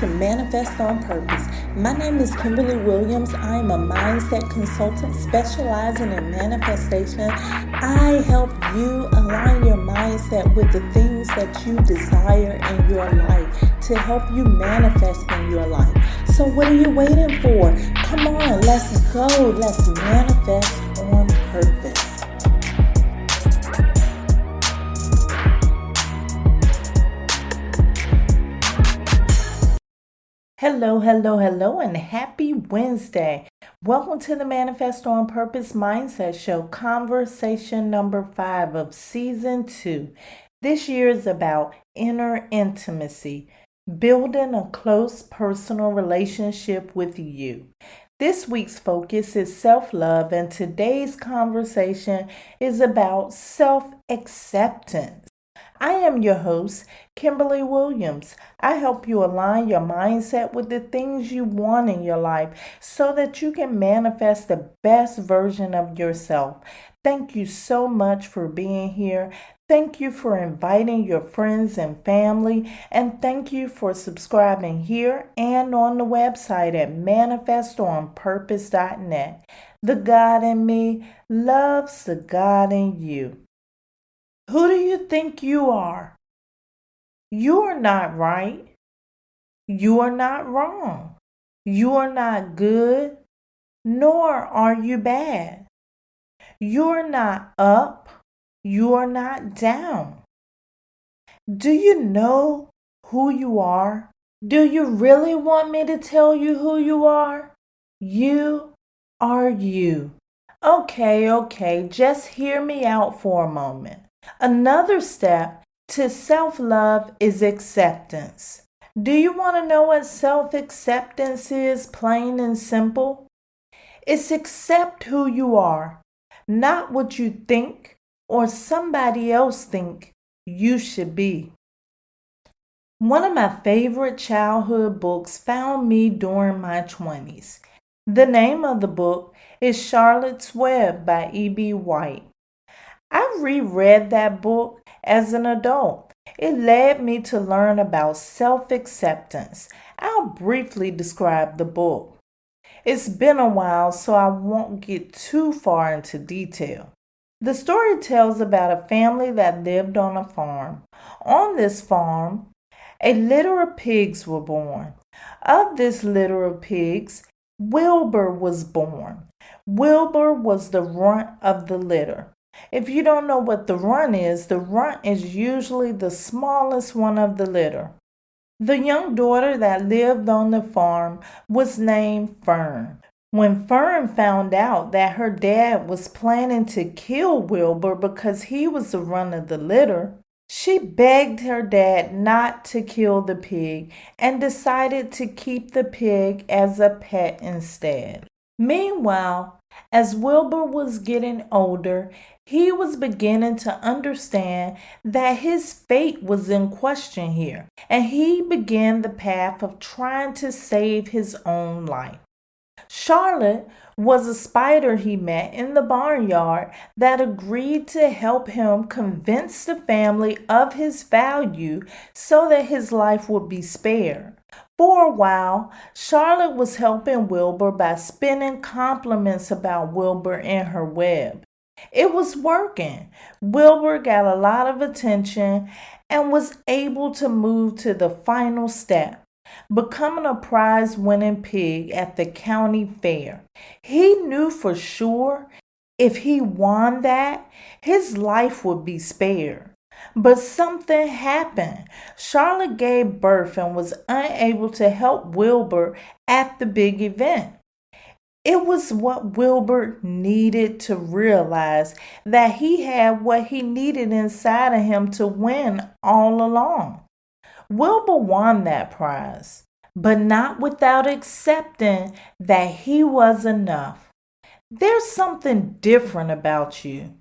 to Manifest on Purpose. My name is Kimberly Williams. I am a mindset consultant specializing in manifestation. I help you align your mindset with the things that you desire in your life to help you manifest in your life. So what are you waiting for? Come on, let's go. Let's manifest on purpose. Hello, and happy Wednesday. Welcome to the Manifest on Purpose Mindset Show, conversation number 5 of season 2. This year is about inner intimacy, building a close personal relationship with you. This week's focus is self-love, and today's conversation is about self-acceptance. I am your host, Kimberly Williams. I help you align your mindset with the things you want in your life so that you can manifest the best version of yourself. Thank you so much for being here. Thank you for inviting your friends and family, and thank you for subscribing here and on the website at manifestonpurpose.net. The God in me loves the God in you. Who do you think you are? You are not right. You are not wrong. You are not good, nor are you bad. You are not up. You are not down. Do you know who you are? Do you really want me to tell you who you are? You are you. Okay, just hear me out for a moment. Another step to self-love is acceptance. Do you want to know what self-acceptance is, plain and simple? It's accept who you are, not what you think or somebody else think you should be. One of my favorite childhood books found me during my 20s. The name of the book is Charlotte's Web by E.B. White. I reread that book as an adult. It led me to learn about self-acceptance. I'll briefly describe the book. It's been a while, so I won't get too far into detail. The story tells about a family that lived on a farm. On this farm, a litter of pigs were born. Of this litter of pigs, Wilbur was born. Wilbur was the runt of the litter. If you don't know what the runt is usually the smallest one of the litter. The young daughter that lived on the farm was named Fern. When Fern found out that her dad was planning to kill Wilbur because he was the runt of the litter, she begged her dad not to kill the pig and decided to keep the pig as a pet instead. Meanwhile, as Wilbur was getting older, he was beginning to understand that his fate was in question here, and he began the path of trying to save his own life. Charlotte was a spider he met in the barnyard that agreed to help him convince the family of his value so that his life would be spared. For a while, Charlotte was helping Wilbur by spinning compliments about Wilbur in her web. It was working. Wilbur got a lot of attention and was able to move to the final step, becoming a prize-winning pig at the county fair. He knew for sure if he won that, his life would be spared. But something happened. Charlotte gave birth and was unable to help Wilbur at the big event. It was what Wilbur needed to realize, that he had what he needed inside of him to win all along. Wilbur won that prize, but not without accepting that he was enough. There's something different about you.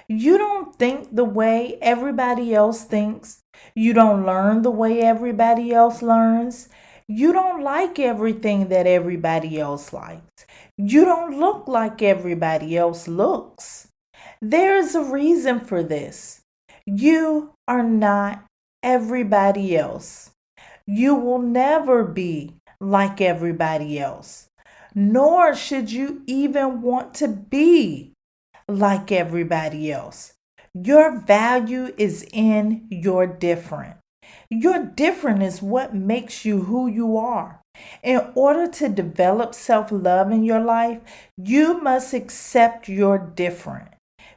You don't think the way everybody else thinks. You don't learn the way everybody else learns. You don't like everything that everybody else likes. You don't look like everybody else looks. There is a reason for this. You are not everybody else. You will never be like everybody else, nor should you even want to be like everybody else. Your value is in your different. Your different is what makes you who you are. In order to develop self love in your life, you must accept your different.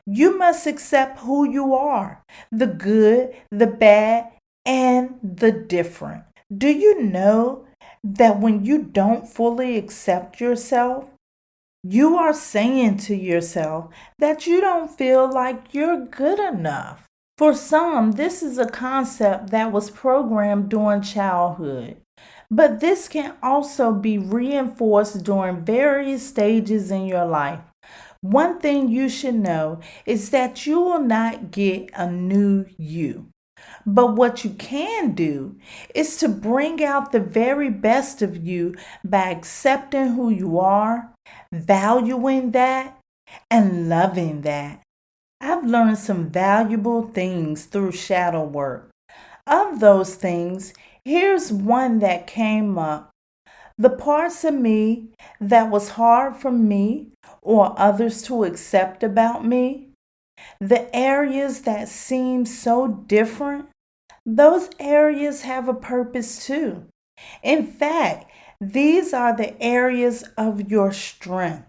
You must accept who you are, the good, the bad, and the different. Do you know that when you don't fully accept yourself, you are saying to yourself that you don't feel like you're good enough? For some, this is a concept that was programmed during childhood, but this can also be reinforced during various stages in your life. One thing you should know is that you will not get a new you. But what you can do is to bring out the very best of you by accepting who you are, valuing that, and loving that. I've learned some valuable things through shadow work. Of those things, here's one that came up. The parts of me that was hard for me or others to accept about me, the areas that seem so different, those areas have a purpose too. In fact, these are the areas of your strength.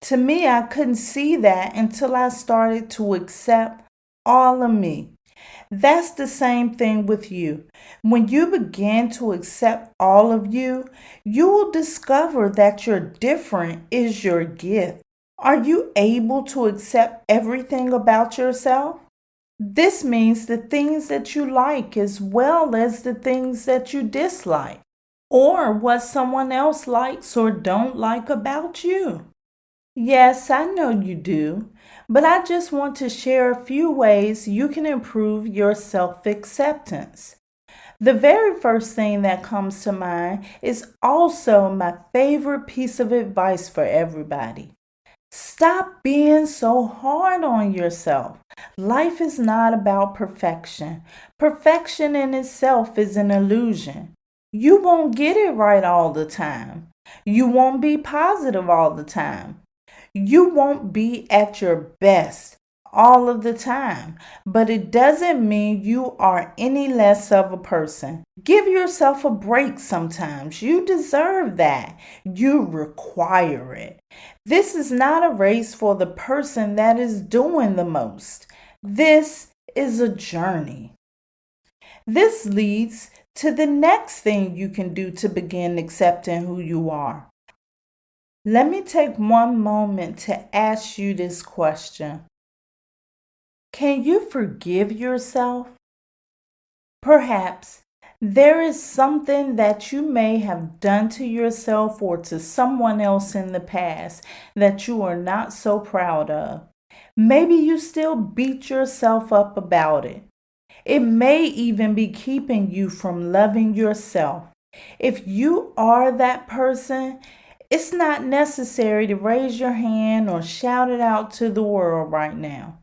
To me, I couldn't see that until I started to accept all of me. That's the same thing with you. When you begin to accept all of you, you will discover that your different is your gift. Are you able to accept everything about yourself? This means the things that you like as well as the things that you dislike, or what someone else likes or don't like about you. Yes, I know you do, but I just want to share a few ways you can improve your self acceptance. The very first thing that comes to mind is also my favorite piece of advice for everybody. Stop being so hard on yourself. Life is not about perfection. Perfection in itself is an illusion. You won't get it right all the time. You won't be positive all the time. You won't be at your best all of the time, but it doesn't mean you are any less of a person. Give yourself a break sometimes. You deserve that. You require it. This is not a race for the person that is doing the most. This is a journey. This leads to the next thing you can do to begin accepting who you are. Let me take one moment to ask you this question. Can you forgive yourself? Perhaps there is something that you may have done to yourself or to someone else in the past that you are not so proud of. Maybe you still beat yourself up about it. It may even be keeping you from loving yourself. If you are that person, it's not necessary to raise your hand or shout it out to the world right now.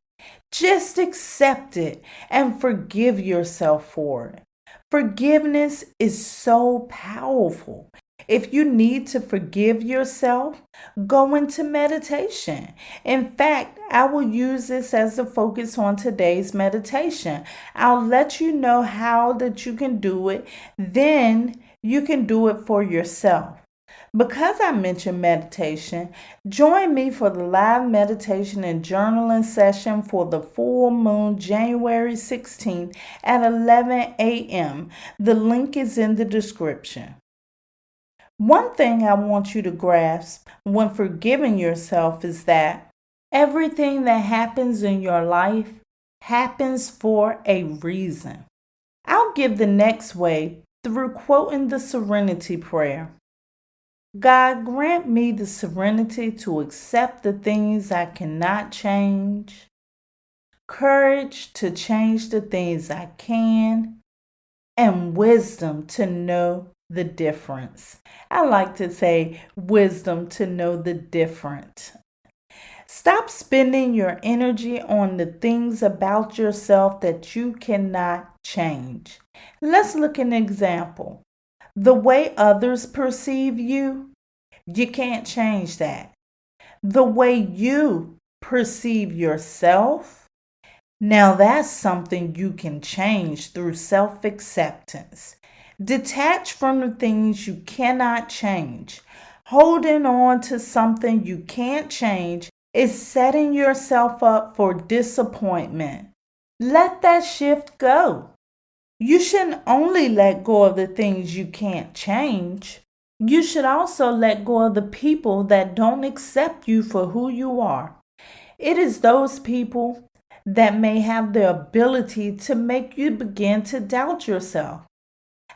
Just accept it and forgive yourself for it. Forgiveness is so powerful. If you need to forgive yourself, go into meditation. In fact, I will use this as the focus on today's meditation. I'll let you know how that you can do it. Then you can do it for yourself. Because I mentioned meditation, join me for the live meditation and journaling session for the full moon January 16th at 11 a.m. The link is in the description. One thing I want you to grasp when forgiving yourself is that everything that happens in your life happens for a reason. I'll give the next way through quoting the Serenity Prayer. God, grant me the serenity to accept the things I cannot change, courage to change the things I can, and wisdom to know the difference. I like to say wisdom to know the difference. Stop spending your energy on the things about yourself that you cannot change. Let's look at an example. The way others perceive you, you can't change that. The way you perceive yourself, now that's something you can change through self-acceptance. Detach from the things you cannot change. Holding on to something you can't change is setting yourself up for disappointment. Let that shift go. You shouldn't only let go of the things you can't change. You should also let go of the people that don't accept you for who you are. It is those people that may have the ability to make you begin to doubt yourself.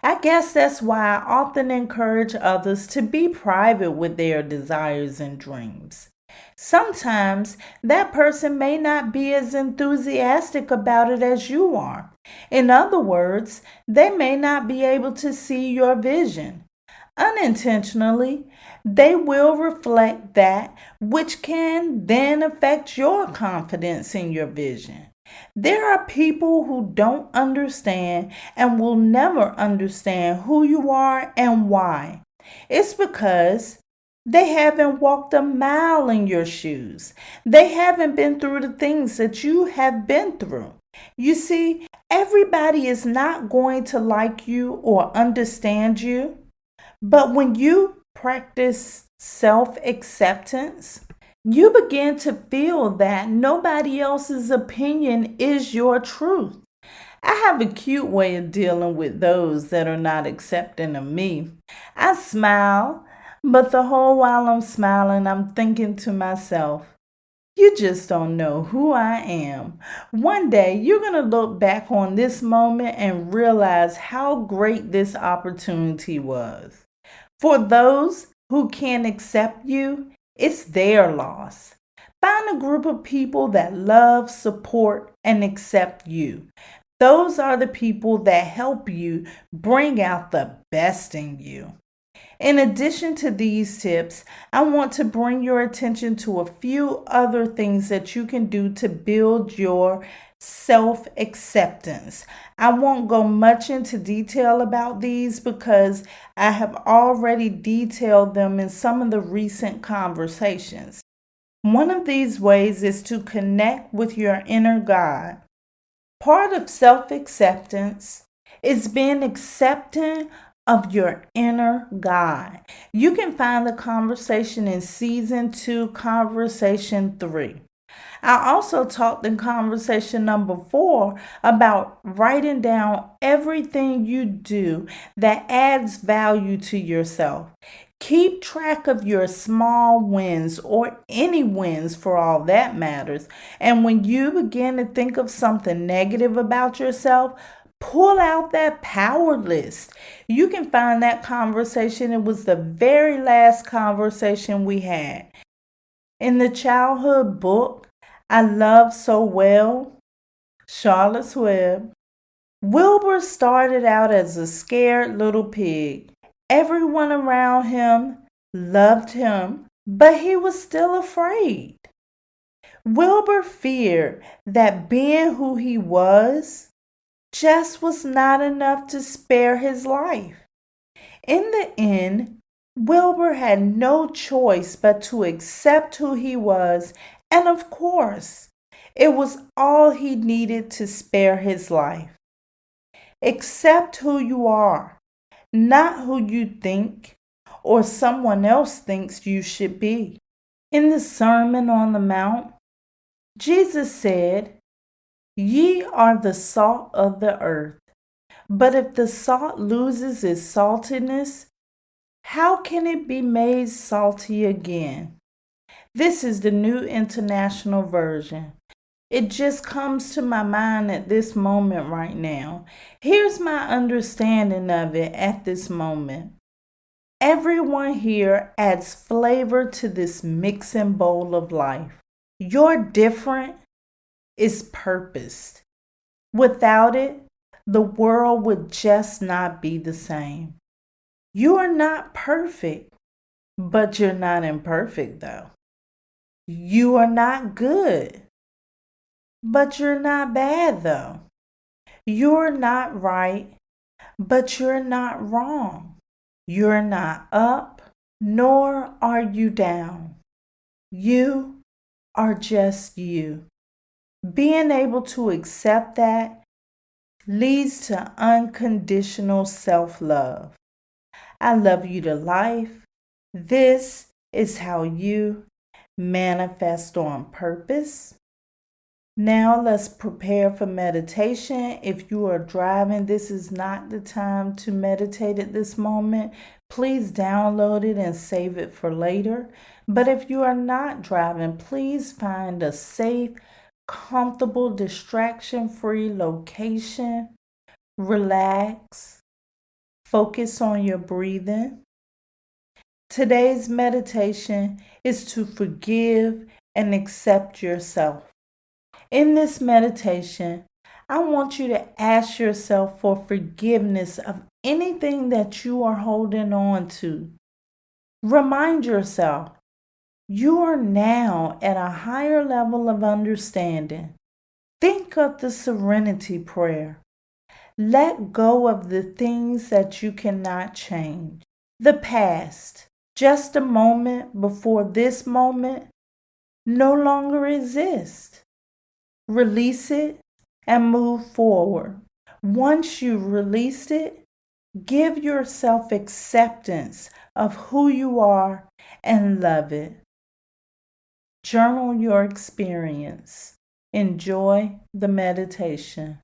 I guess that's why I often encourage others to be private with their desires and dreams. Sometimes that person may not be as enthusiastic about it as you are. In other words, they may not be able to see your vision. Unintentionally, they will reflect that, which can then affect your confidence in your vision. There are people who don't understand and will never understand who you are and why. It's because they haven't walked a mile in your shoes. They haven't been through the things that you have been through. You see, everybody is not going to like you or understand you. But when you practice self-acceptance, you begin to feel that nobody else's opinion is your truth. I have a cute way of dealing with those that are not accepting of me. I smile, but the whole while I'm smiling, I'm thinking to myself, you just don't know who I am. One day, you're going to look back on this moment and realize how great this opportunity was. For those who can't accept you, it's their loss. Find a group of people that love, support, and accept you. Those are the people that help you bring out the best in you. In addition to these tips, I want to bring your attention to a few other things that you can do to build your self-acceptance. I won't go much into detail about these because I have already detailed them in some of the recent conversations. One of these ways is to connect with your inner God. Part of self-acceptance is being accepting of your inner God. You can find the conversation in season 2, conversation 3. I also talked in conversation number 4 about writing down everything you do that adds value to yourself. Keep track of your small wins or any wins for all that matters. And when you begin to think of something negative about yourself, pull out that power list. You can find that conversation. It was the very last conversation we had. In the childhood book I love so well, Charlotte's Web, Wilbur started out as a scared little pig. Everyone around him loved him, but he was still afraid. Wilbur feared that being who he was just was not enough to spare his life. In the end, Wilbur had no choice but to accept who he was, and of course, it was all he needed to spare his life. Accept who you are, not who you think or someone else thinks you should be. In the Sermon on the Mount, Jesus said, "Ye are the salt of the earth. But if the salt loses its saltiness, how can it be made salty again?" This is the New International Version. It just comes to my mind at this moment right now. Here's my understanding of it at this moment. Everyone here adds flavor to this mixing bowl of life. Your different is purposed. Without it, the world would just not be the same. You are not perfect, but you're not imperfect though. You are not good, but you're not bad though. You're not right, but you're not wrong. You're not up, nor are you down. You are just you. Being able to accept that leads to unconditional self-love. I love you to life. This is how you manifest on purpose. Now let's prepare for meditation. If you are driving, this is not the time to meditate at this moment. Please download it and save it for later. But if you are not driving, please find a safe, comfortable, distraction-free location. Relax. Focus on your breathing. Today's meditation is to forgive and accept yourself. In this meditation, I want you to ask yourself for forgiveness of anything that you are holding on to. Remind yourself, you are now at a higher level of understanding. Think of the serenity prayer. Let go of the things that you cannot change. The past, just a moment before this moment, no longer exists. Release it and move forward. Once you've released it, give yourself acceptance of who you are and love it. Journal your experience. Enjoy the meditation.